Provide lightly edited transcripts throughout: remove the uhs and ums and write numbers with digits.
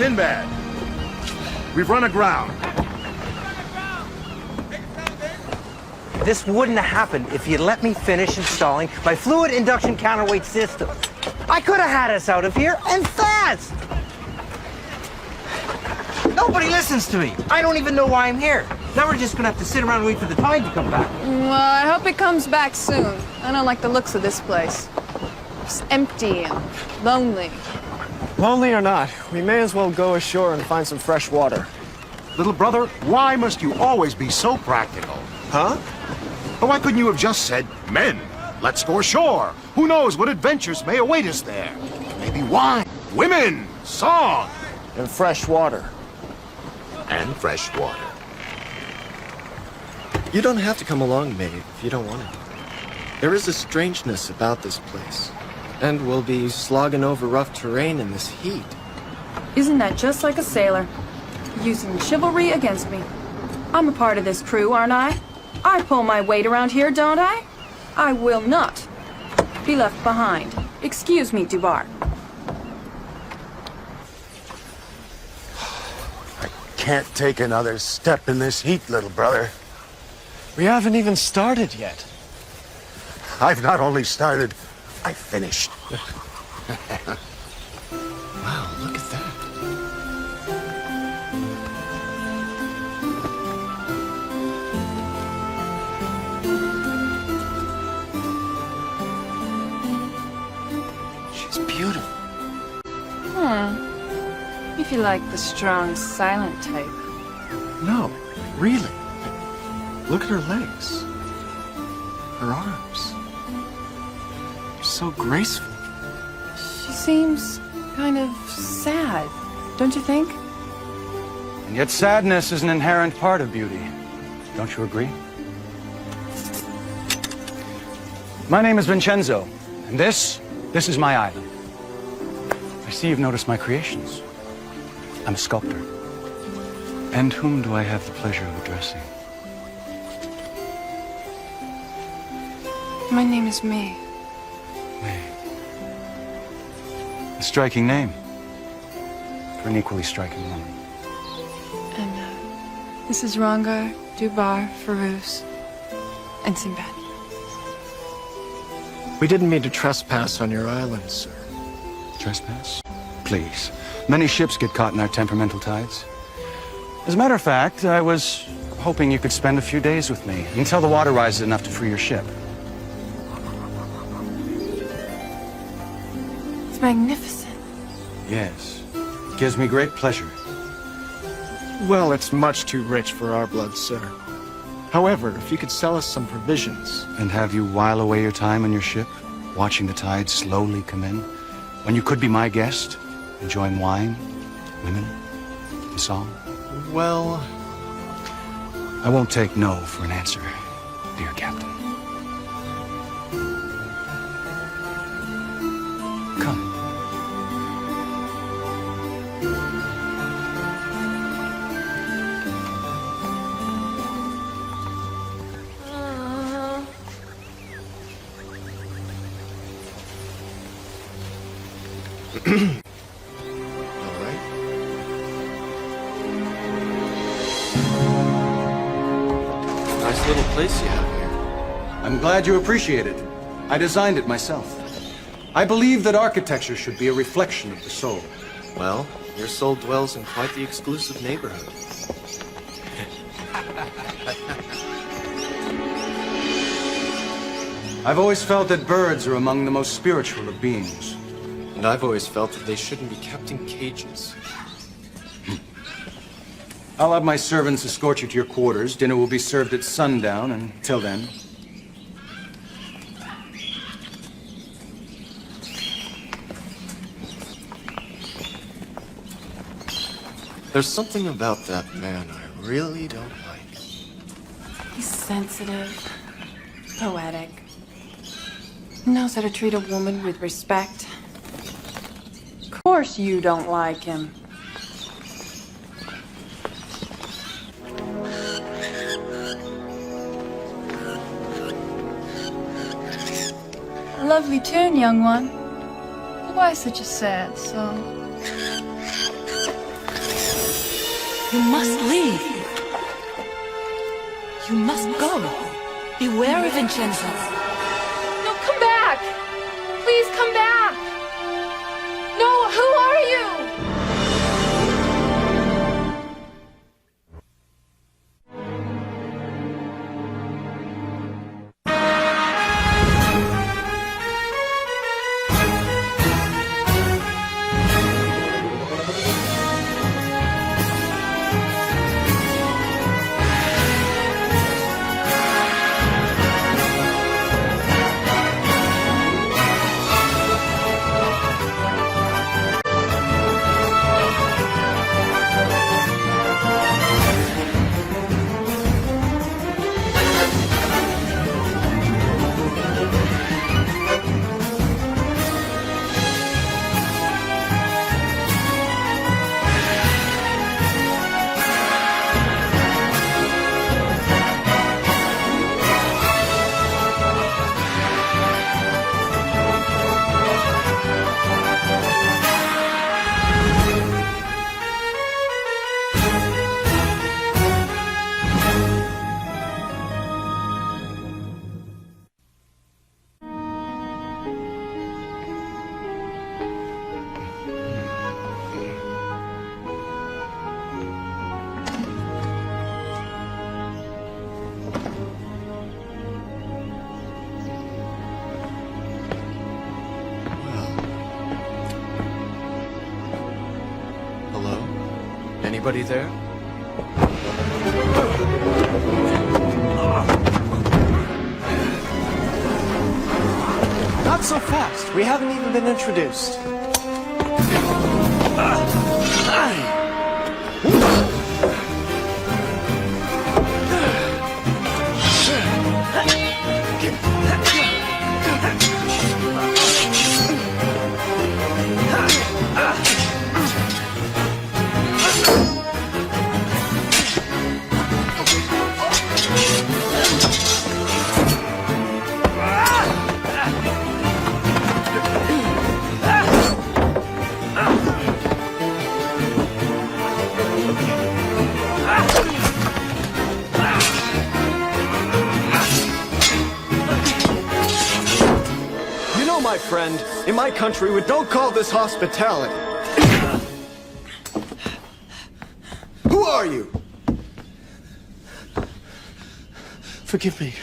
Sinbad. We've run aground. This wouldn't have happened if you'd let me finish installing my fluid induction counterweight system. I could have had us out of here, and fast! Nobody listens to me. I don't even know why I'm here. Now we're just gonna have to sit around and wait for the tide to come back. Well, I hope it comes back soon. I don't like the looks of this place. It's empty and lonely. Lonely or not, we may as well go ashore and find some fresh water. Little brother, why must you always be so practical? Huh? But why couldn't you have just said, men, let's go ashore. Who knows what adventures may await us there? Maybe wine, women, song. And fresh water. And fresh water. You don't have to come along, May, if you don't want to. There is a strangeness about this place. And we'll be slogging over rough terrain in this heat. Isn't that just like a sailor? Using chivalry against me. I'm a part of this crew, aren't I? I pull my weight around here, don't I? I will not be left behind. Excuse me, Dubar. I can't take another step in this heat, little brother. We haven't even started yet. I've not only started, I finished. Wow, look at that. She's beautiful. If you like the strong, silent type. No, really. Look at her legs. Her arms. They're so graceful. She seems kind of sad, don't you think? And yet sadness is an inherent part of beauty. Don't you agree? My name is Vincenzo, and this is my island. I see you've noticed my creations. I'm a sculptor. And whom do I have the pleasure of addressing? My name is May. May. A striking name for an equally striking woman. And this is Rangar, Dubar, Farouz, and Sinbad. We didn't mean to trespass on your island, sir. Trespass? Please. Many ships get caught in our temperamental tides. As a matter of fact, I was hoping you could spend a few days with me until the water rises enough to free your ship. It's magnificent. Yes. It gives me great pleasure. Well, it's much too rich for our blood, sir. However, if you could sell us some provisions. And have you while away your time on your ship, watching the tide slowly come in, when you could be my guest, enjoying wine, women, and song? Well, I won't take no for an answer, dear Captain. Come. nice little place you have here. I'm glad you appreciate it. I designed it myself. I believe that architecture should be a reflection of the soul. Well, your soul dwells in quite the exclusive neighborhood. I've always felt that birds are among the most spiritual of beings. And I've always felt that they shouldn't be kept in cages. I'll have my servants escort you to your quarters. Dinner will be served at sundown, and till then... There's something about that man I really don't like. He's sensitive, poetic, knows how to treat a woman with respect. Of course you don't like him. A lovely tune, young one. Why such a sad song? You must leave. You must go. Beware of Vincenzo. No, come back! Please come back! No, who are you? Anybody there? Not so fast. We haven't even been introduced. My friend, in my country, we don't call this hospitality. Who are you? Forgive me.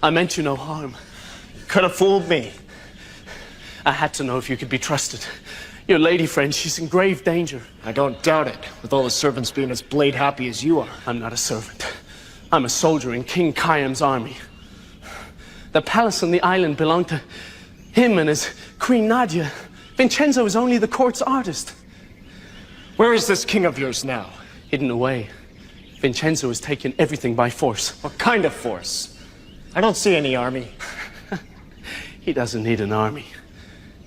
I meant you no harm. Could have fooled me. I had to know if you could be trusted. Your lady friend, she's in grave danger. I don't doubt it, with all the servants being as blade happy as you are. I'm not a servant. I'm a soldier in King Khayyam's army. The palace on the island belonged to him and his Queen Nadia. Vincenzo is only the court's artist. Where is this king of yours now? Hidden away. Vincenzo has taken everything by force. What kind of force? I don't see any army. He doesn't need an army.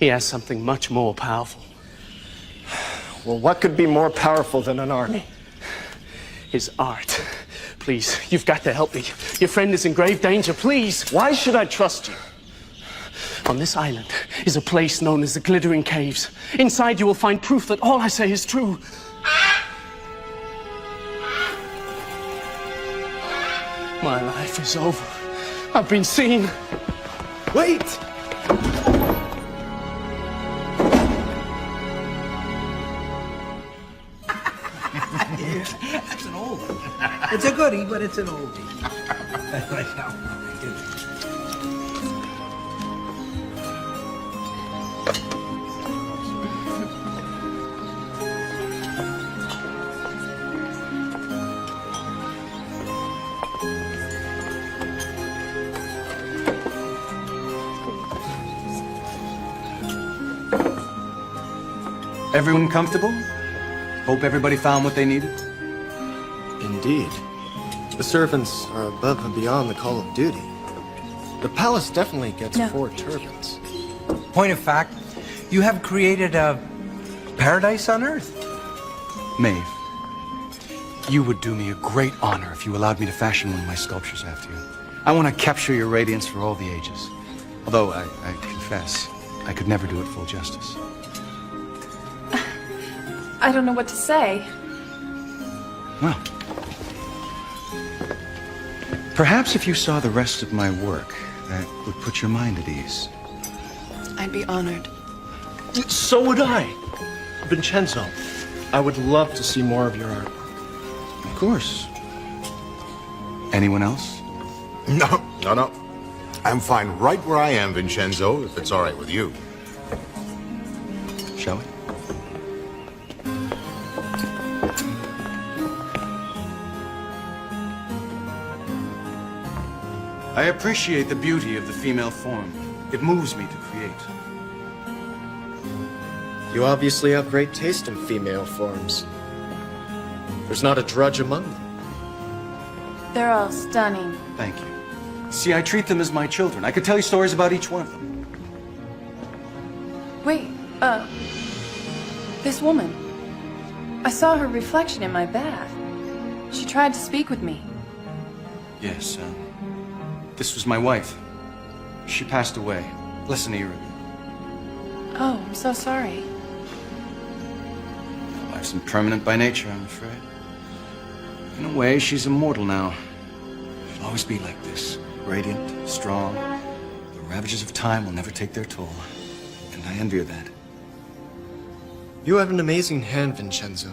He has something much more powerful. Well, what could be more powerful than an army? His art. Please, you've got to help me. Your friend is in grave danger, please. Why should I trust you? On this island is a place known as the Glittering Caves. Inside you will find proof that all I say is true. My life is over. I've been seen. Wait! That's an oldie. It's a goodie, but it's an oldie. I like that one. Everyone comfortable? Hope everybody found what they needed? Indeed. The servants are above and beyond the call of duty. The palace definitely gets 4 turbans. Point of fact, you have created a paradise on Earth. Maeve, you would do me a great honor if you allowed me to fashion one of my sculptures after you. I want to capture your radiance for all the ages. Although, I confess, I could never do it full justice. I don't know what to say. Well, perhaps if you saw the rest of my work, that would put your mind at ease. I'd be honored. So would I. Vincenzo, I would love to see more of your art. Of course. Anyone else? No. I'm fine right where I am, Vincenzo, if it's all right with you. Shall we? I appreciate the beauty of the female form. It moves me to create. You obviously have great taste in female forms. There's not a drudge among them. They're all stunning. Thank you. See, I treat them as my children. I could tell you stories about each one of them. Wait, this woman. I saw her reflection in my bath. She tried to speak with me. Yes, this was my wife. She passed away less than a year ago. Oh, I'm so sorry. Life's impermanent by nature, I'm afraid. In a way, she's immortal now. She'll always be like this, radiant, strong. The ravages of time will never take their toll. And I envy her that. You have an amazing hand, Vincenzo.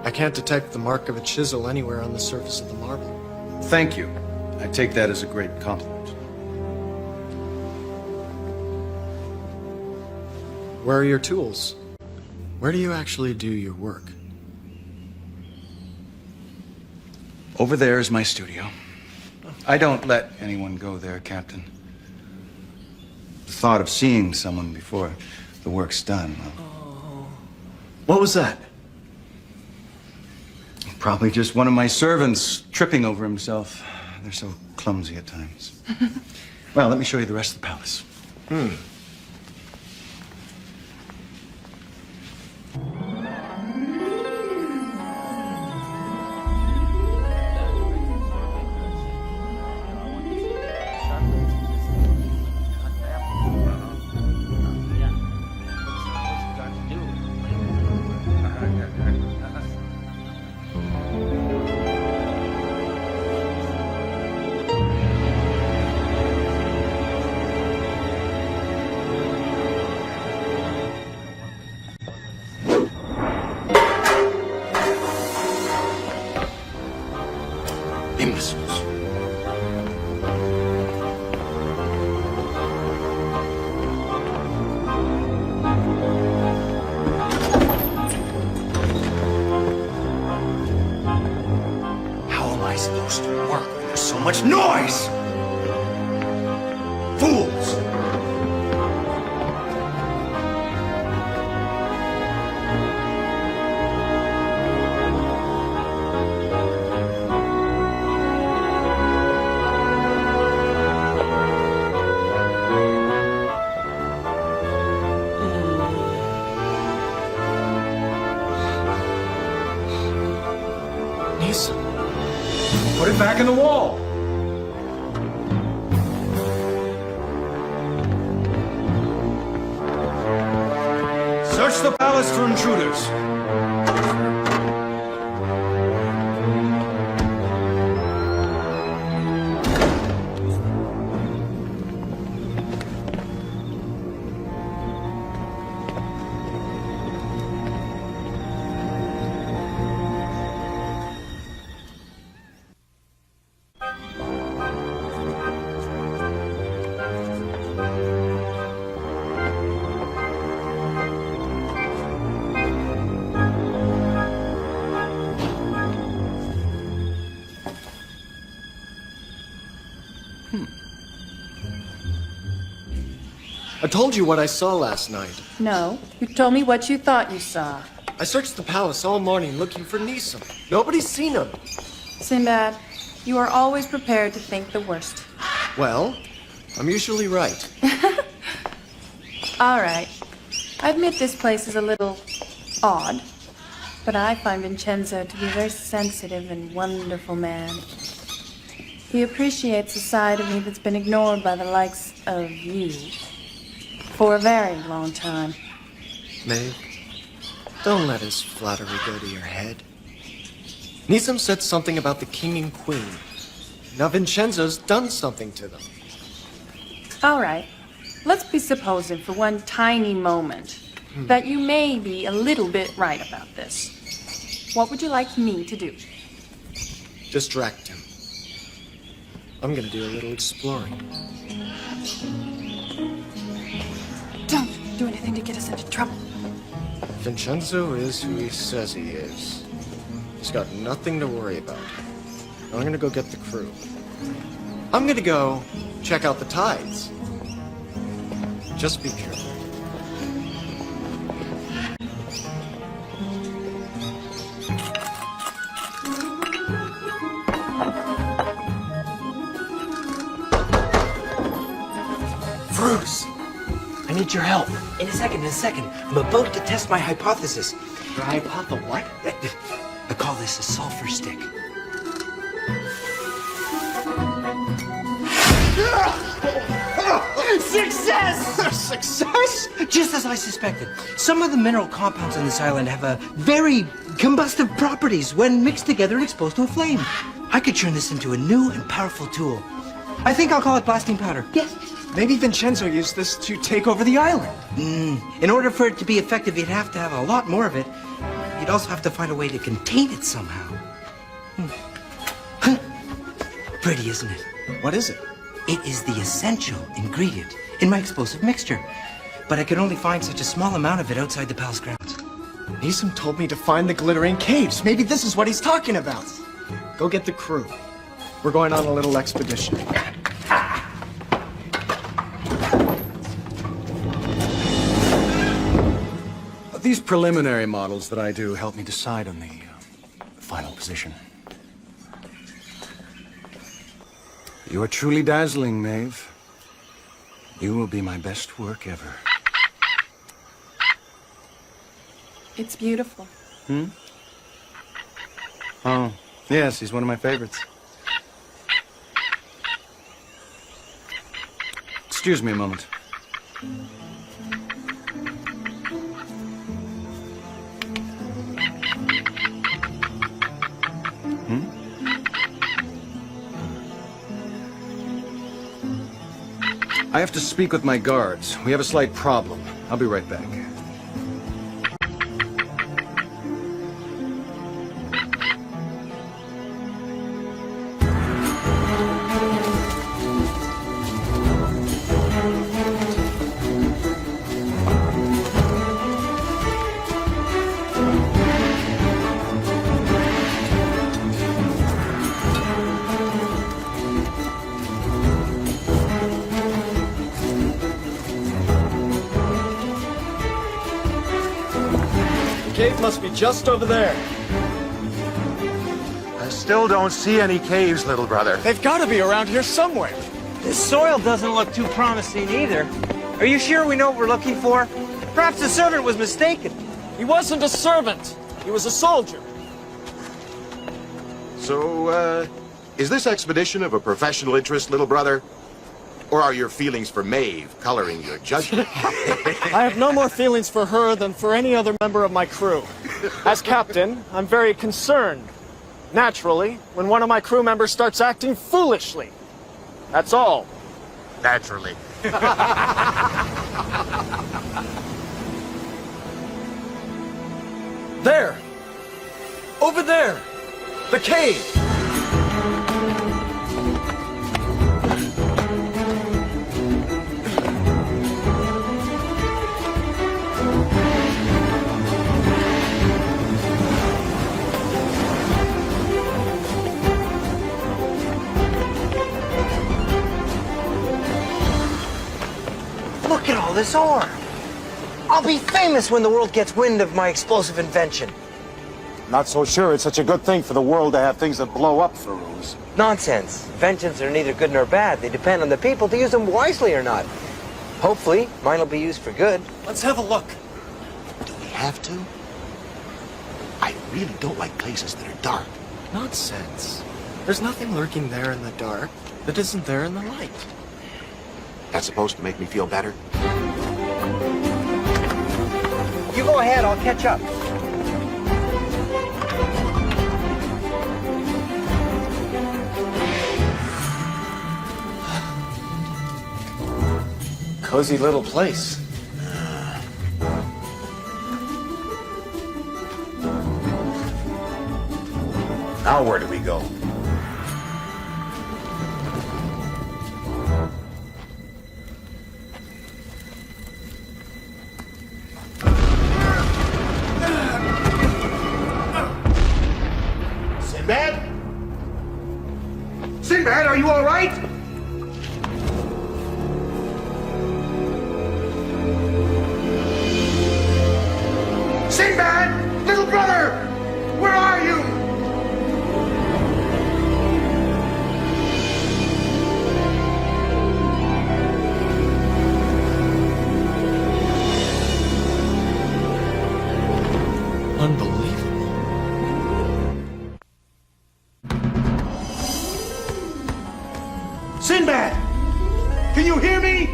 I can't detect the mark of a chisel anywhere on the surface of the marble. Thank you. I take that as a great compliment. Where are your tools? Where do you actually do your work? Over there is my studio. I don't let anyone go there, Captain. The thought of seeing someone before the work's done, well, What was that? probably just one of my servants tripping over himself. They're so clumsy at times. Well, let me show you the rest of the palace. Imbeciles. How am I supposed to work when there's so much noise? Fools! Put it back in the wall. Search the palace for intruders. I told you what I saw last night. No, you told me what you thought you saw. I searched the palace all morning looking for Nisam. Nobody's seen him. Sinbad, you are always prepared to think the worst. Well, I'm usually right. All right. I admit this place is a little odd, but I find Vincenzo to be a very sensitive and wonderful man. He appreciates a side of me that's been ignored by the likes of you for a very long time. Maeve, don't let his flattery go to your head. Nizam said something about the king and queen. Now Vincenzo's done something to them. All right. Let's be supposing for one tiny moment that you may be a little bit right about this. What would you like me to do? Distract him. I'm gonna do a little exploring. Don't do anything to get us into trouble. Vincenzo is who he says he is. He's got nothing to worry about. I'm gonna go get the crew. I'm gonna go check out the tides. Just be careful. Bruce, I need your help. In a second. I'm about to test my hypothesis. Your hypothesis what? I call this a sulfur stick. Success! Success? Just as I suspected. Some of the mineral compounds on this island have a very combustive properties when mixed together and exposed to a flame. I could turn this into a new and powerful tool. I think I'll call it blasting powder. Yes. Maybe Vincenzo used this to take over the island. In order for it to be effective, you'd have to have a lot more of it. You'd also have to find a way to contain it somehow. Pretty, isn't it? What is it? It is the essential ingredient in my explosive mixture. But I could only find such a small amount of it outside the palace grounds. Nizam told me to find the glittering caves. Maybe this is what he's talking about. Go get the crew. We're going on a little expedition. These preliminary models that I do help me decide on the final position. You are truly dazzling, Maeve. You will be my best work ever. It's beautiful. Oh, yes, he's one of my favorites. Excuse me a moment. I have to speak with my guards. We have a slight problem. I'll be right back. The cave must be just over there. I still don't see any caves, little brother. They've got to be around here somewhere. This soil doesn't look too promising either. Are you sure we know what we're looking for? Perhaps the servant was mistaken. He wasn't a servant. He was a soldier. So, is this expedition of a professional interest, little brother? Or are your feelings for Maeve coloring your judgment? I have no more feelings for her than for any other member of my crew. As captain, I'm very concerned. Naturally, when one of my crew members starts acting foolishly. That's all. Naturally. There! Over there! The cave! Look at all this ore. I'll be famous when the world gets wind of my explosive invention. Not so sure it's such a good thing for the world to have things that blow up, Feroz. Nonsense. Inventions are neither good nor bad. They depend on the people to use them wisely or not. Hopefully, mine will be used for good. Let's have a look. Do we have to? I really don't like places that are dark. Nonsense. There's nothing lurking there in the dark that isn't there in the light. That's supposed to make me feel better? You go ahead, I'll catch up. cozy little place. Now where do we go? Sinbad? Sinbad, are you all right? Sinbad! Little brother! Where are you? Unbelievable. Sinbad! Can you hear me?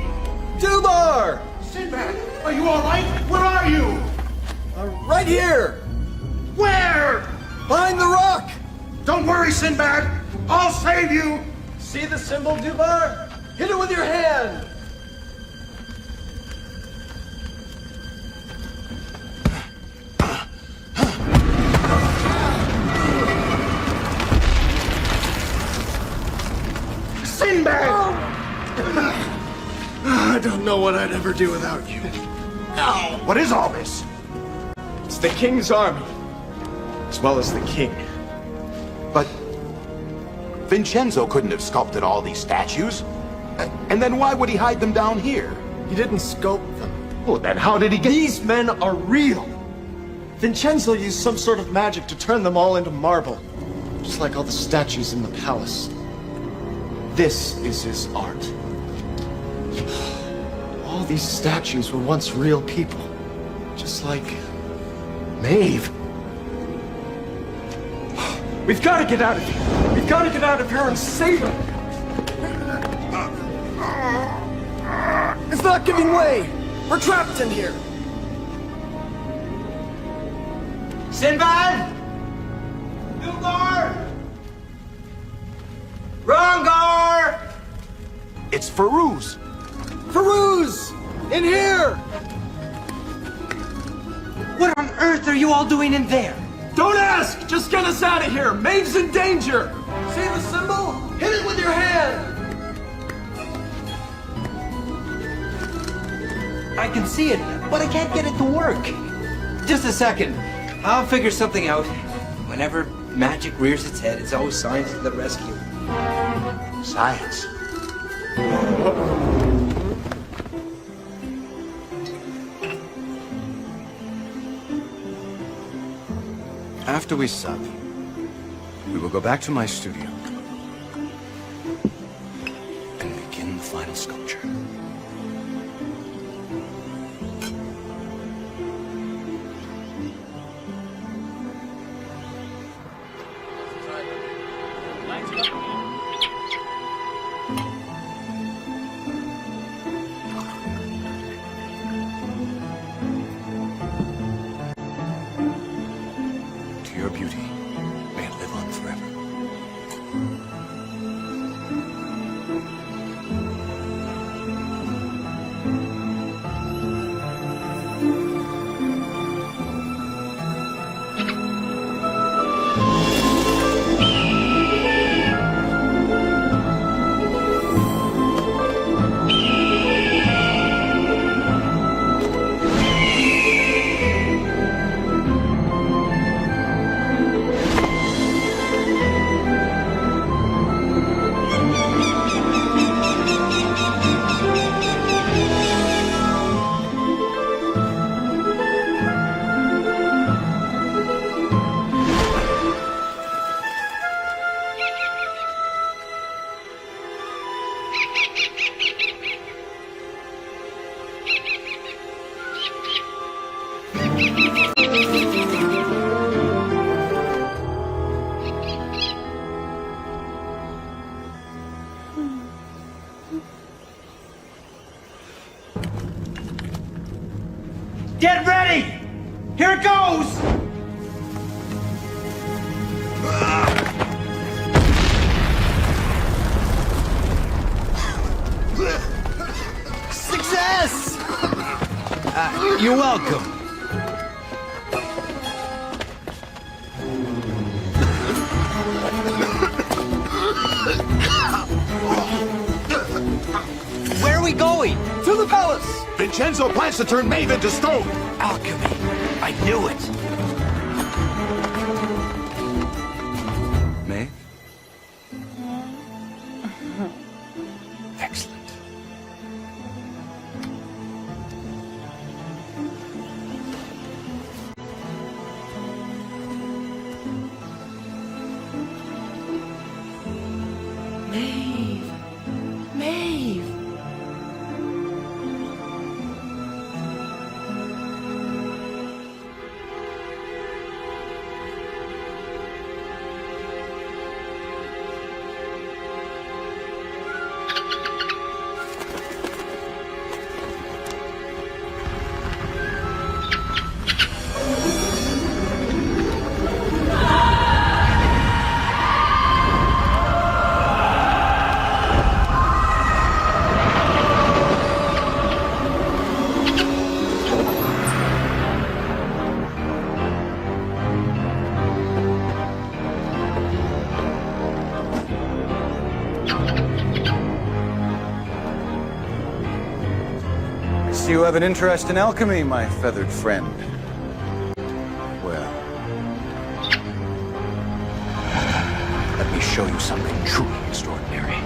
Dubar! Sinbad, are you all right? Where are you? Right here! Where? Behind the rock! Don't worry, Sinbad. I'll save you. See the symbol, Dubar? Hit it with your hand! Sinbad! I don't know what I'd ever do without you. What is all this? It's the king's army, as well as the king. But Vincenzo couldn't have sculpted all these statues. And then why would he hide them down here? He didn't sculpt them. Well, then how did he get... These men are real. Vincenzo used some sort of magic to turn them all into marble, just like all the statues in the palace. This is his art. All these statues were once real people, just like Maeve. We've got to get out of here. We've got to get out of here and save him. It's not giving way. We're trapped in here. Sinbad! Ilgar! Rongar! It's Farouz. Farouz! In here! What on earth are you all doing in there? Don't ask! Just get us out of here! Maeve's in danger! See the symbol? Hit it with your hand! I can see it, but I can't get it to work. Just a second. I'll figure something out. Whenever magic rears its head, it's always science to the rescue. Science. After we sup, we will go back to my studio and begin the final sculpture. Your beauty, may it live on forever. Get ready! Here it goes! Success! Welcome. Where are we going? To the palace! Vincenzo plans to turn Maeve into stone! Alchemy. I knew it. Maeve? Excellent. Maeve. Maeve. So you have an interest in alchemy, my feathered friend. Well, let me show you something truly extraordinary.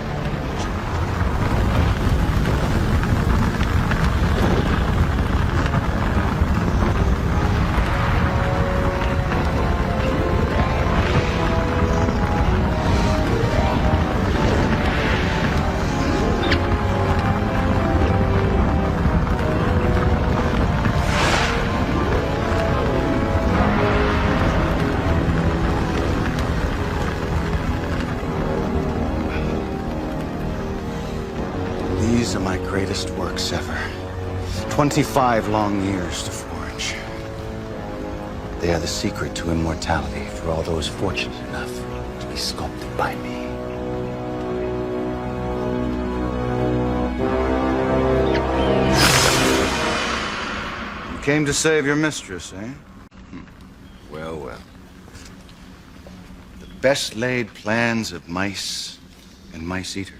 These are my greatest works ever. 25 long years to forge. They are the secret to immortality for all those fortunate enough to be sculpted by me. You came to save your mistress, eh? Well, well. The best laid plans of mice and mice-eaters.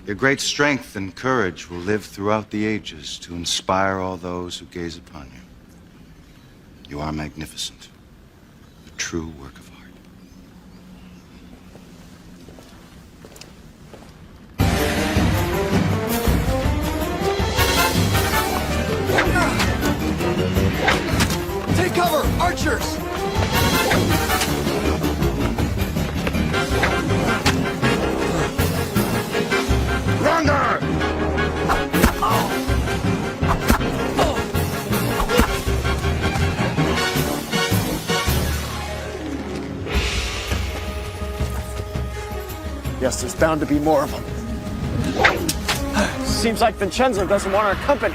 Your great strength and courage will live throughout the ages to inspire all those who gaze upon you. You are magnificent, a true work of art. Take cover! Archers! Yes, there's bound to be more of them. Seems like Vincenzo doesn't want our company.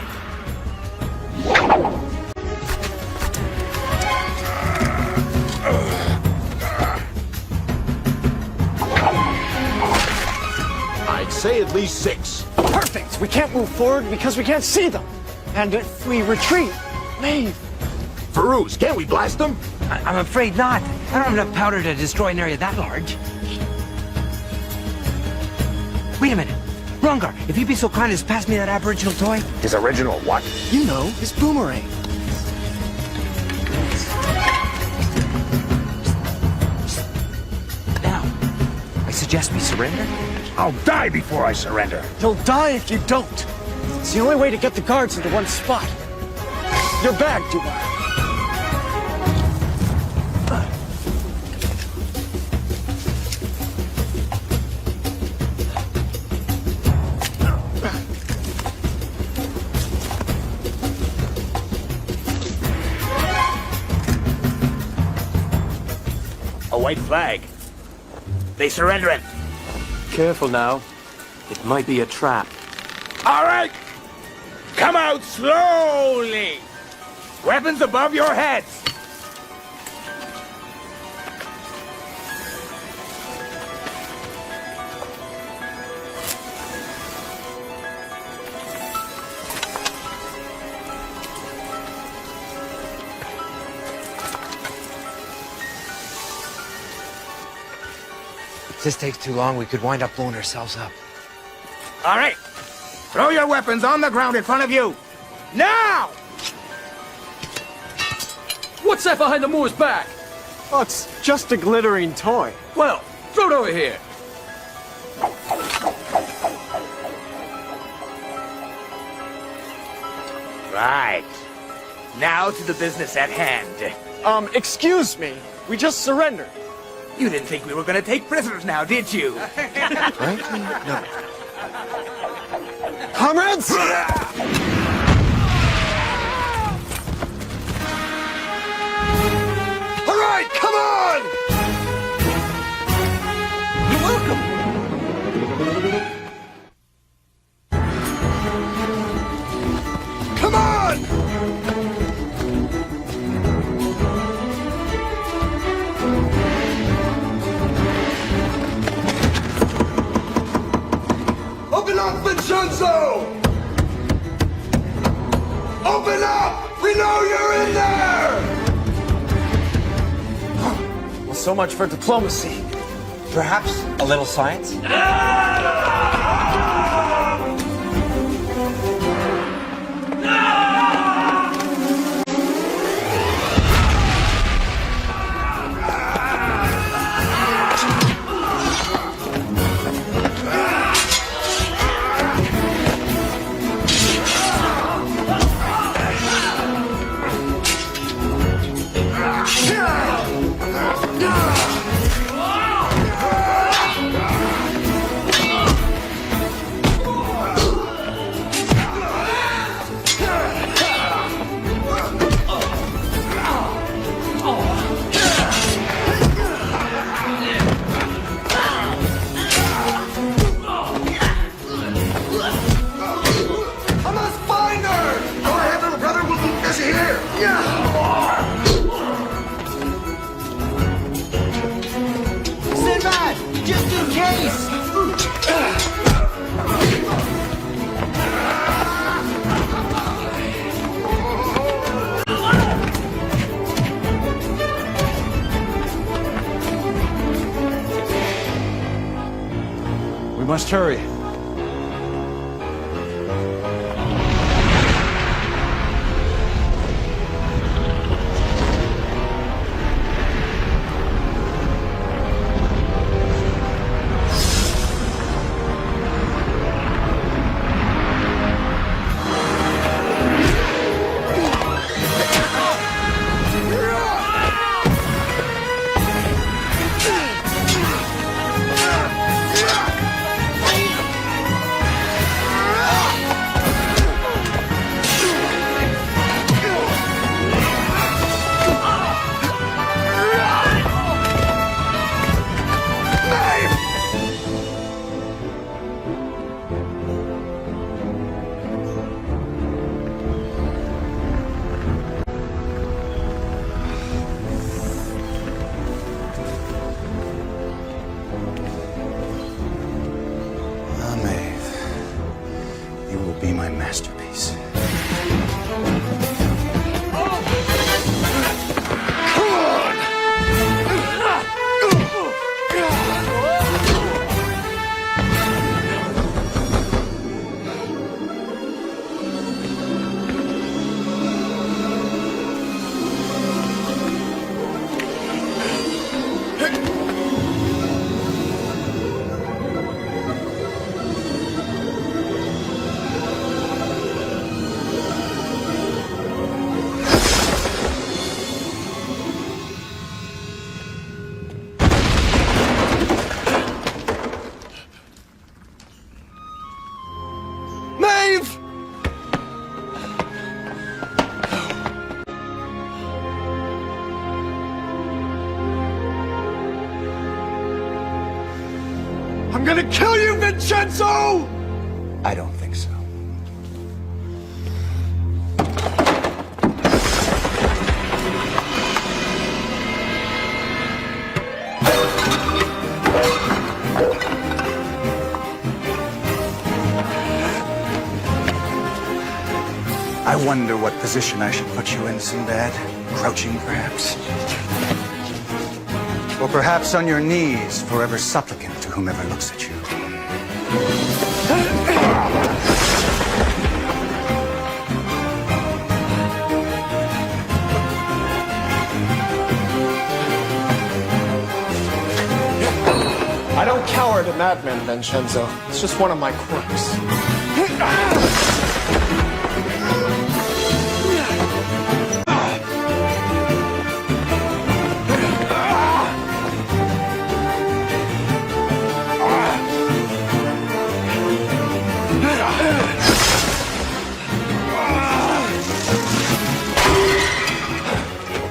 I'd say at least 6. Perfect! We can't move forward because we can't see them. And if we retreat, Maeve. Farouz, can't we blast them? I'm afraid not. I don't have enough powder to destroy an area that large. Wait a minute. Rongar, if you'd be so kind as pass me that aboriginal toy. His original what? You know, his boomerang. Now, I suggest we surrender. I'll die before I surrender. You'll die if you don't. It's the only way to get the guards into one spot. Your bag, Dubai. A white flag. They surrendering. Careful now. It might be a trap. All right. Come out slowly. Weapons above your heads. this takes too long, we could wind up blowing ourselves up. All right. Throw your weapons on the ground in front of you. Now! What's that behind the Moor's back? Oh, it's just a glittering toy. Well, throw it over here. Right. Now to the business at hand. Excuse me. We just surrendered. You didn't think we were going to take prisoners now, did you? Frankly, no. Comrades! All right, come on! You're welcome. Come on! Open up, Vincenzo! Open up! We know you're in there! Well, so much for diplomacy. Perhaps a little science? Sinbad! Just in case! We must hurry. Be my masterpiece. I'm gonna kill you, Vincenzo! I don't think so. I wonder what position I should put you in, Sinbad. Crouching, perhaps? Or perhaps on your knees, forever supplicant. whomever looks at you. I don't cower to madmen, Vincenzo. It's just one of my quirks.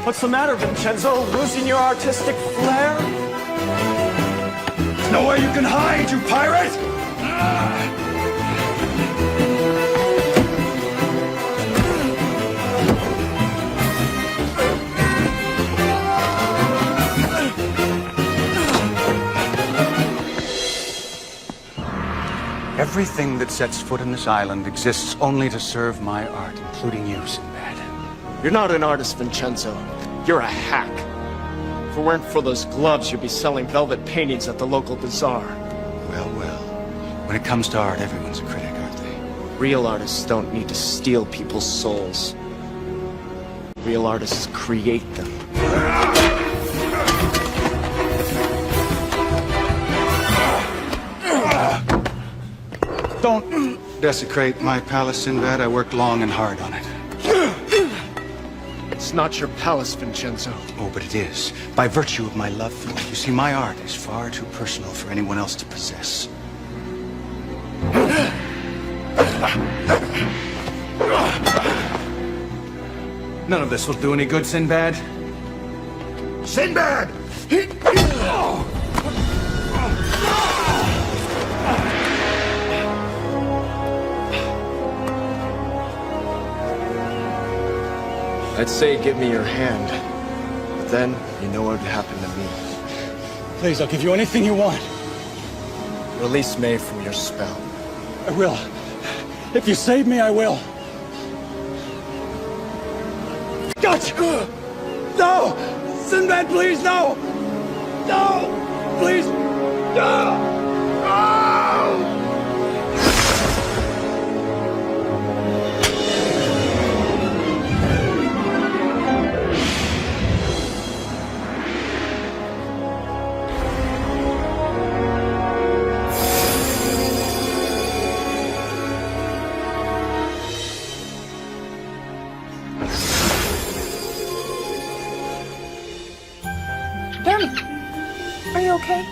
What's the matter, Vincenzo? Losing your artistic flair? No way you can hide, you pirate! Everything that sets foot in this island exists only to serve my art, including you, Sinbad. You're not an artist, Vincenzo. You're a hack. If it weren't for those gloves, you'd be selling velvet paintings at the local bazaar. Well, well. When it comes to art, everyone's a critic, aren't they? Real artists don't need to steal people's souls. Real artists create them. Don't desecrate my palace, Sinbad. I worked long and hard on it. It's not your palace, Vincenzo. Oh, but it is. By virtue of my love for you. You see, my art is far too personal for anyone else to possess. None of this will do any good, Sinbad. Sinbad! I'd say give me your hand. But then, you know what would happen to me. Please, I'll give you anything you want. Release Maeve from your spell. I will. If you save me, I will. Gotcha! No! Sinbad, please, no! No! Please! No! No! Are you okay?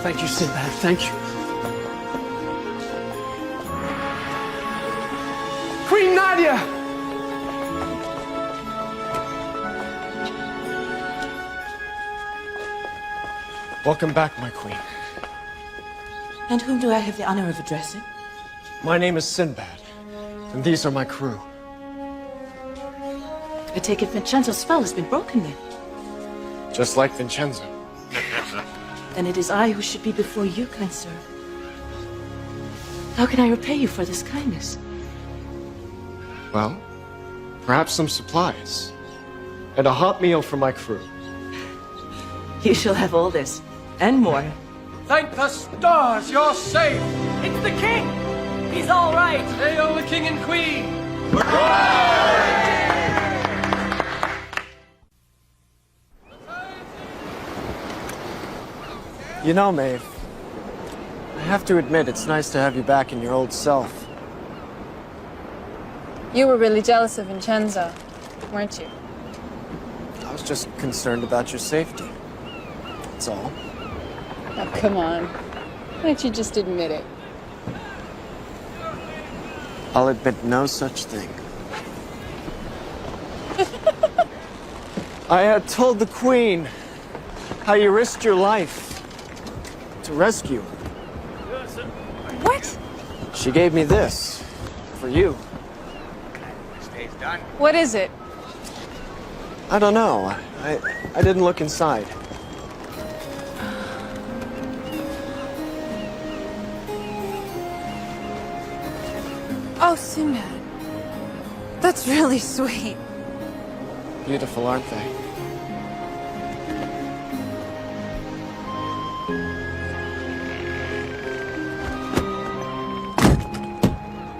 Thank you, Sinbad. Thank you. Queen Nadia! Welcome back, my queen. And whom do I have the honor of addressing? My name is Sinbad, and these are my crew. I take it Vincenzo's spell has been broken then. Just like Vincenzo. Then it is I who should be before you, kind sir. How can I repay you for this kindness? Well, perhaps some supplies. And a hot meal for my crew. You shall have all this, and more. Thank the stars, you're safe! It's the king! He's all right! Hail the king and queen! You know, Maeve, I have to admit it's nice to have you back in your old self. You were really jealous of Vincenzo, weren't you? was just concerned about your safety. That's all. Oh, come on. Why don't you just admit it? I'll admit no such thing. I told the Queen how you risked your life to rescue her. What? She gave me this for you. What is it? I don't know. I didn't look inside. Oh, Sinbad. That's really sweet. Beautiful, aren't they?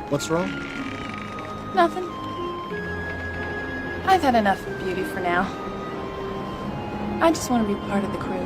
What's wrong? Nothing. I've had enough of beauty for now. I just want to be part of the crew.